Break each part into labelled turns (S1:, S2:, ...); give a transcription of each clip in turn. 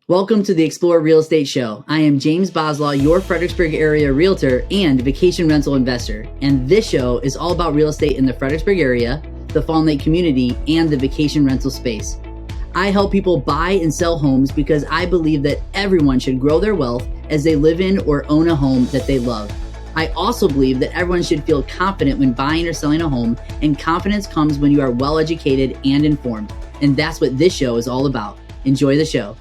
S1: Welcome to the Explore Real Estate Show. I am James Boslaw, your Fredericksburg area realtor and vacation rental investor. And this show is all about real estate in the Fredericksburg area, the Fawn Lake Community, and the vacation rental space. I help people buy and sell homes because I believe that everyone should grow their wealth as they live in or own a home that they love. I also believe that everyone should feel confident when buying or selling a home, and confidence comes when you are well educated and informed. And that's what this show is all about. Enjoy the show.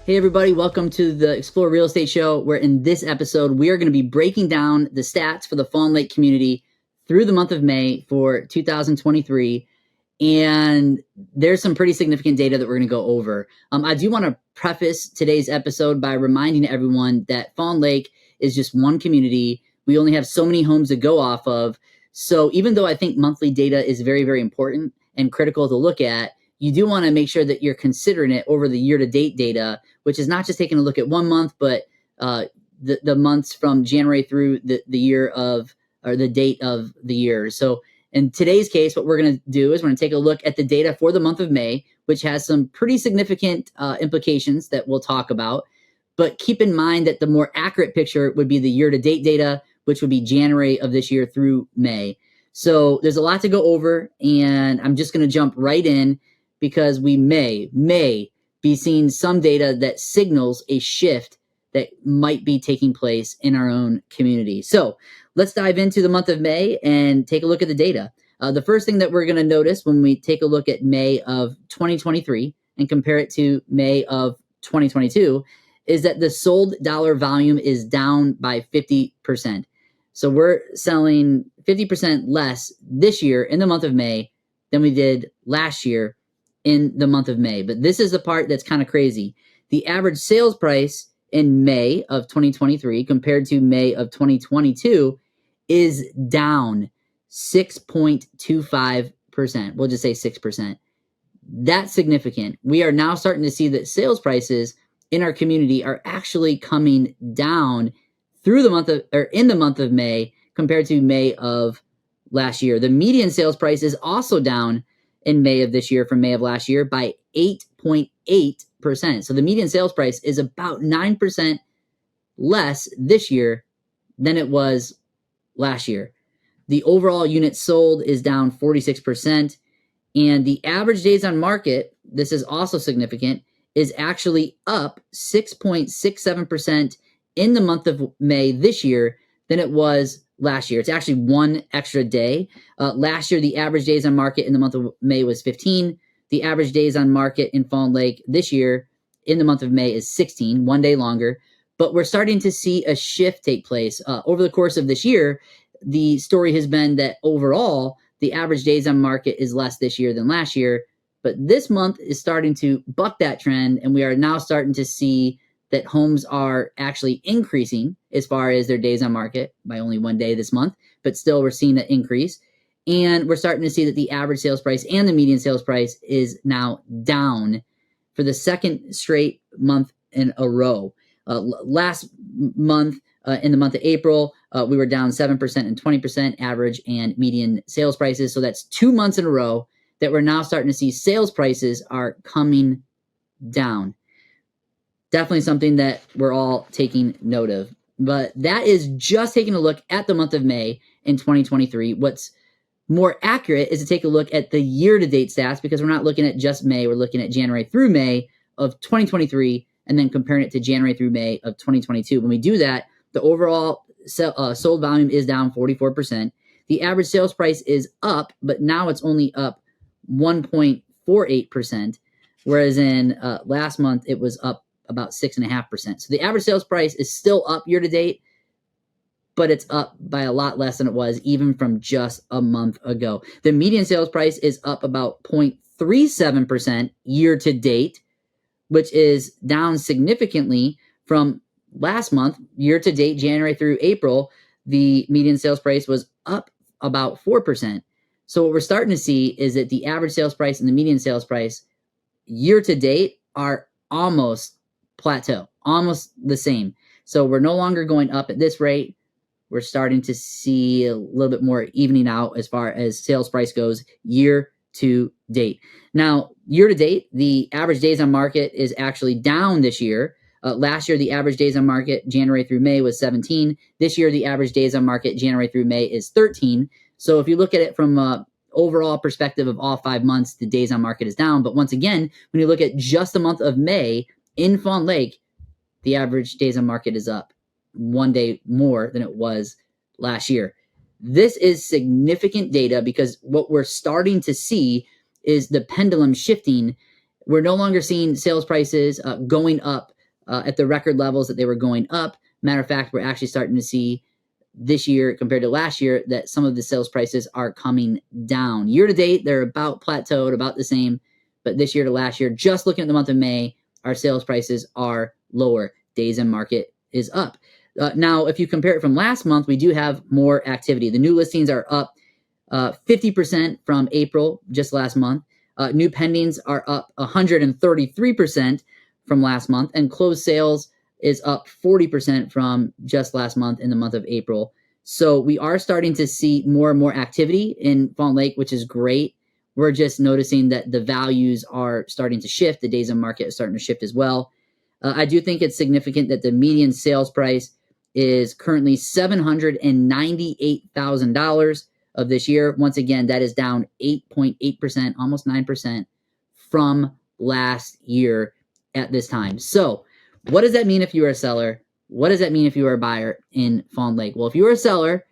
S1: Hey everybody, welcome to the Explore Real Estate Show, where in this episode, we are going to be breaking down the stats for the Fawn Lake Community through the month of May for 2023. And there's some pretty significant data that we're going to go over. I do want to preface today's episode by reminding everyone that Fawn Lake is just one community. We only have so many homes to go off of. So even though I think monthly data is very, very important and critical to look at, you do want to make sure that you're considering it over the year-to-date data, which is not just taking a look at 1 month, but the months from January through the year of, or the date of the year. So in today's case, what we're going to do is we're going to take a look at the data for the month of May, which has some pretty significant implications that we'll talk about. But keep in mind that the more accurate picture would be the year-to-date data, which would be January of this year through May. So there's a lot to go over, and I'm just going to jump right in, because we may be seeing some data that signals a shift that might be taking place in our own community. So let's dive into the month of May and take a look at the data. The first thing that we're going to notice when we take a look at May of 2023 and compare it to May of 2022 is that the sold dollar volume is down by 50%. So we're selling 50% less this year in the month of May than we did last year in the month of May. But this is the part that's kind of crazy. The average sales price in May of 2023 compared to May of 2022 is down 6.25%. We'll just say 6%. That's significant. We are now starting to see that sales prices in our community are actually coming down through the month of, or in the month of May compared to May of last year. The median sales price is also down in May of this year from May of last year by 8.8%. So the median sales price is about 9% less this year than it was last year. The overall units sold is down 46%. And the average days on market, this is also significant, is actually up 6.67% in the month of May this year than it was last year. It's actually one extra day. Last year, the average days on market in the month of May was 15. The average days on market in Fawn Lake this year in the month of May is 16, 1 day longer. But we're starting to see a shift take place. Over the course of this year, the story has been that overall, the average days on market is less this year than last year. But this month is starting to buck that trend, and we are now starting to see that homes are actually increasing as far as their days on market by only 1 day this month, but still we're seeing an increase. And we're starting to see that the average sales price and the median sales price is now down for the second straight month in a row. Last month, in the month of April, we were down 7% and 20% average and median sales prices. So that's 2 months in a row that we're now starting to see sales prices are coming down. Definitely something that we're all taking note of. But that is just taking a look at the month of May in 2023. What's more accurate is to take a look at the year-to-date stats, because we're not looking at just May. We're looking at January through May of 2023 and then comparing it to January through May of 2022. When we do that, the overall sold volume is down 44%. The average sales price is up, but now it's only up 1.48%, whereas in last month it was up about 6.5%. So the average sales price is still up year to date, but it's up by a lot less than it was even from just a month ago. The median sales price is up about 0.37% year to date, which is down significantly from last month. Year to date, January through April, the median sales price was up about 4%. So what we're starting to see is that the average sales price and the median sales price year to date are almost plateau, almost the same. So we're no longer going up at this rate. We're starting to see a little bit more evening out as far as sales price goes year to date. Now, year to date, the average days on market is actually down this year. Last year, the average days on market, January through May, was 17. This year, the average days on market, January through May, is 13. So if you look at it from an overall perspective of all 5 months, the days on market is down. But once again, when you look at just the month of May in Fawn Lake, the average days on market is up 1 day more than it was last year. This is significant data because what we're starting to see is the pendulum shifting. We're no longer seeing sales prices going up at the record levels that they were going up. Matter of fact, we're actually starting to see this year compared to last year that some of the sales prices are coming down. Year to date, they're about plateaued, about the same. But this year to last year, just looking at the month of May, our sales prices are lower. Days in market is up. Now, if you compare it from last month, we do have more activity. The new listings are up 50% from April, just last month. New pendings are up 133% from last month, and closed sales is up 40% from just last month in the month of April. So we are starting to see more and more activity in Fawn Lake, which is great. We're just noticing that the values are starting to shift. The days on market is starting to shift as well. I do think it's significant that the median sales price is currently $798,000 of this year. Once again, that is down 8.8%, almost 9% from last year at this time. So what does that mean if you are a seller? What does that mean if you are a buyer in Fawn Lake? Well, if you are a seller,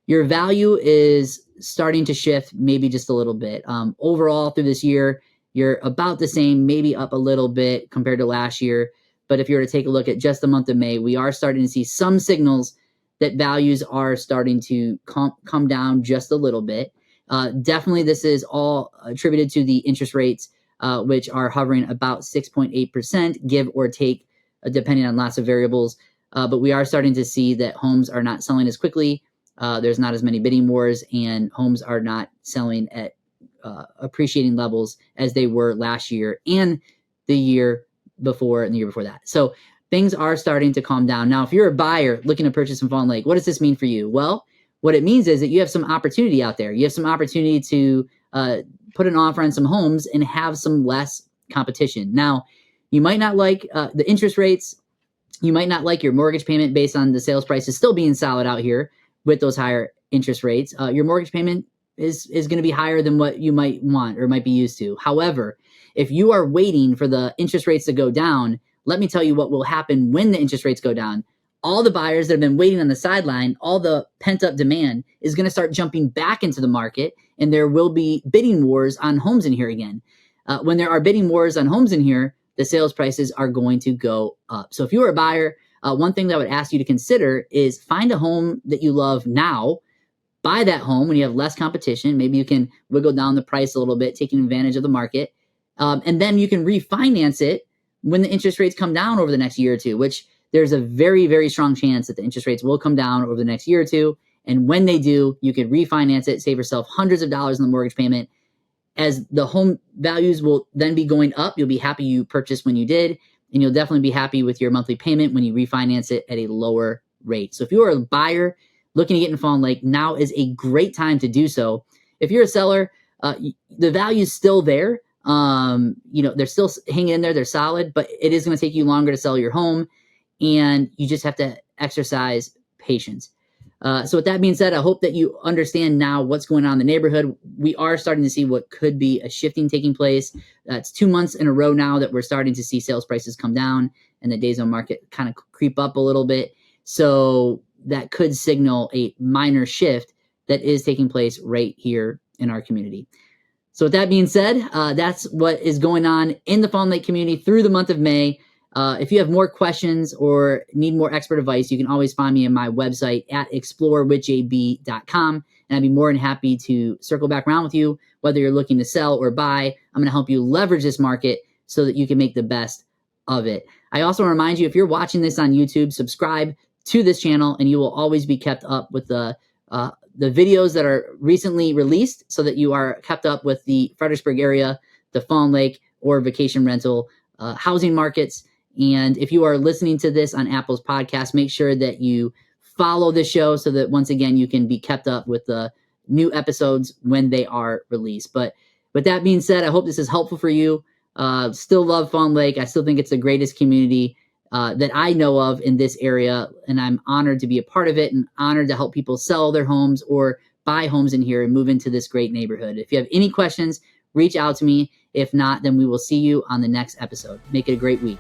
S1: your value is starting to shift maybe just a little bit. Overall, through this year, you're about the same, maybe up a little bit compared to last year. But if you were to take a look at just the month of May, we are starting to see some signals that values are starting to come down just a little bit. Definitely, this is all attributed to the interest rates, which are hovering about 6.8%, give or take, depending on lots of variables. But we are starting to see that homes are not selling as quickly. There's not as many bidding wars, and homes are not selling at appreciating levels as they were last year and the year before and the year before that. So things are starting to calm down. Now, if you're a buyer looking to purchase in Fawn Lake, what does this mean for you? Well, what it means is that you have some opportunity out there. You have some opportunity to put an offer on some homes and have some less competition. Now, you might not like the interest rates. You might not like your mortgage payment based on the sales prices still being solid out here with those higher interest rates. Your mortgage payment is going to be higher than what you might want or might be used to. However, if you are waiting for the interest rates to go down, let me tell you what will happen when the interest rates go down. All the buyers that have been waiting on the sideline, all the pent-up demand is going to start jumping back into the market, and there will be bidding wars on homes in here again. When there are bidding wars on homes in here, the sales prices are going to go up. So if you are a buyer, one thing that I would ask you to consider is find a home that you love now. Buy that home when you have less competition. Maybe you can wiggle down the price a little bit, taking advantage of the market. And then you can refinance it when the interest rates come down over the next year or two, which there's a very, very strong chance that the interest rates will come down over the next year or two. And when they do, you can refinance it, save yourself hundreds of dollars in the mortgage payment. As the home values will then be going up, you'll be happy you purchased when you did, and you'll definitely be happy with your monthly payment when you refinance it at a lower rate. So if you are a buyer looking to get in Fawn Lake, now is a great time to do so. If you're a seller, the value is still there. They're still hanging in there. They're solid, but it is going to take you longer to sell your home, and you just have to exercise patience. So with that being said, I hope that you understand now what's going on in the neighborhood. We are starting to see what could be a shifting taking place. It's 2 months in a row now that we're starting to see sales prices come down and the days on market kind of creep up a little bit. So that could signal a minor shift that is taking place right here in our community. So with that being said, that's what is going on in the Fawn Lake community through the month of May. If you have more questions or need more expert advice, you can always find me on my website at explorewithjb.com. And I'd be more than happy to circle back around with you, whether you're looking to sell or buy. I'm going to help you leverage this market so that you can make the best of it. I also want to remind you, if you're watching this on YouTube, subscribe to this channel and you will always be kept up with the videos that are recently released so that you are kept up with the Fredericksburg area, the Fawn Lake or vacation rental housing markets. And if you are listening to this on Apple's podcast, make sure that you follow the show so that once again, you can be kept up with the new episodes when they are released. But With that being said, I hope this is helpful for you. Still love Fawn Lake. I still think it's the greatest community that I know of in this area, and I'm honored to be a part of it and honored to help people sell their homes or buy homes in here and move into this great neighborhood. If you have any questions, reach out to me. If not, then we will see you on the next episode. Make it a great week.